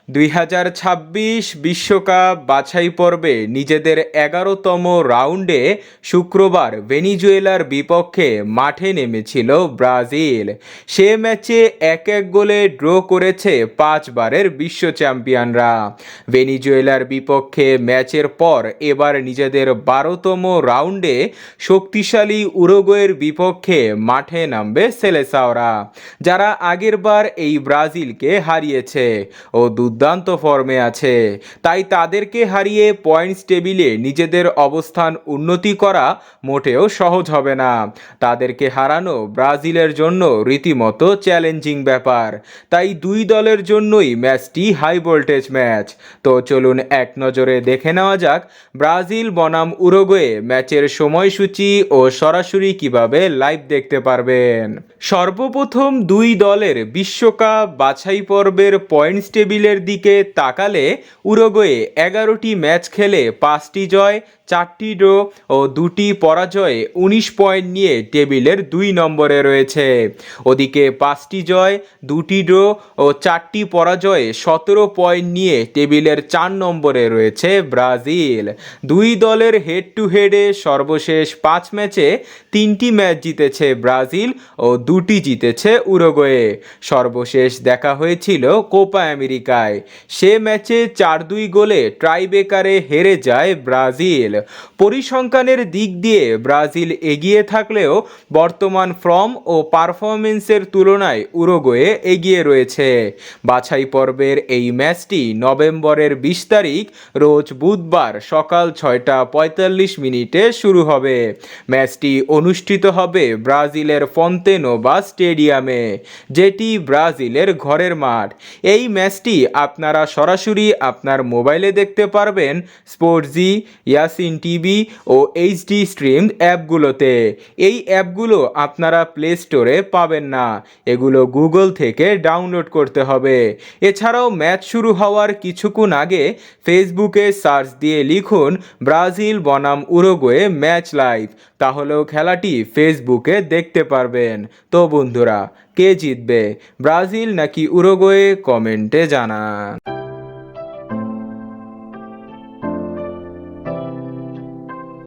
2026 বিশ্বকাপ বাছাই পর্বে নিজেদের 11তম রাউন্ডে শুক্রবার ভেনিজুয়েলার বিপক্ষে মাঠে নেমেছিল ব্রাজিল। সে ম্যাচে 1-1 গোলে ড্র করেছে 5 বারের বিশ্ব চ্যাম্পিয়নরা। ভেনিজুয়েলার বিপক্ষে ম্যাচের পর এবার নিজেদের 12তম রাউন্ডে শক্তিশালী উরুগুয়ের বিপক্ষে মাঠে নামবে সেলেসাওরা, যারা আগেরবার এই ব্রাজিলকে হারিয়েছে ও দুর্দান্ত ফর্মে আছে। তাই তাদেরকে হারিয়ে পয়েন্টস টেবিলে নিজেদের অবস্থান উন্নতি করা মোটেও সহজ হবে না। তাদেরকে হারানো ব্রাজিলের জন্য রীতিমতো চ্যালেঞ্জিং ব্যাপার। তাই দুই দলের জন্যই ম্যাচটি হাই ভোল্টেজ ম্যাচ। তো চলুন এক নজরে দেখে নেওয়া যাক ব্রাজিল বনাম উরুগুয়ে ম্যাচের সময়সূচি ও সরাসরি কিভাবে লাইভ দেখতে পারবেন। সর্বপ্রথম দুই দলের বিশ্বকাপ বাছাই পর্বের পয়েন্টস টেবিলের দিকে তাকালে উরুগুয়ে 11টি ম্যাচ খেলে 5টি জয়, 4টি ড্র ও 2টি পরাজয়ে 19 পয়েন্ট নিয়ে টেবিলের 2 নম্বরে রয়েছে। ওদিকে 5টি জয়, 2টি ড্র ও 4টি পরাজয়ে 17 পয়েন্ট নিয়ে টেবিলের 4 নম্বরে রয়েছে ব্রাজিল। দুই দলের হেড টু হেডে সর্বশেষ 5 ম্যাচে 3টি ম্যাচ জিতেছে ব্রাজিল ও 2টি জিতেছে উরুগুয়ে। সর্বশেষ দেখা হয়েছিল কোপা আমেরিকায়। সে ম্যাচে 4-2 গোলে ট্রাইবেকারে হেরে যায় ব্রাজিল। পরিসংখ্যানের দিক দিয়ে ব্রাজিল এগিয়ে থাকলেও বর্তমান ফর্ম ও পারফরমেন্সের তুলনায় উরুগুয়ে এগিয়ে রয়েছে। বাছাই পর্বের এই ম্যাচটি নভেম্বরের 20 তারিখ রোজ বুধবার সকাল 6:45 শুরু হবে। ম্যাচটি অনুষ্ঠিত হবে ব্রাজিলের ফন্তে নোভা স্টেডিয়ামে, যেটি ব্রাজিলের ঘরের মাঠ। এই ম্যাচটি আপনারা সরাসরি আপনার মোবাইলে দেখতে পারবেন স্পোর্টজি, ইয়াসিন টিভি ও এইচডি স্ট্রিম অ্যাপগুলোতে। এই অ্যাপগুলো আপনারা প্লে স্টোরে পাবেন না, এগুলো গুগল থেকে ডাউনলোড করতে হবে। এছাড়াও ম্যাচ শুরু হওয়ার কিছুক্ষণ আগে ফেসবুকে সার্চ দিয়ে লিখুন ব্রাজিল বনাম উরুগুয়ে ম্যাচ লাইভ, তাহলেও খেলাটি ফেসবুকে দেখতে পারবেন। তো বন্ধুরা, কে জিতবে, ব্রাজিল নাকি উরুগুয়ে, কমেন্টে জানান।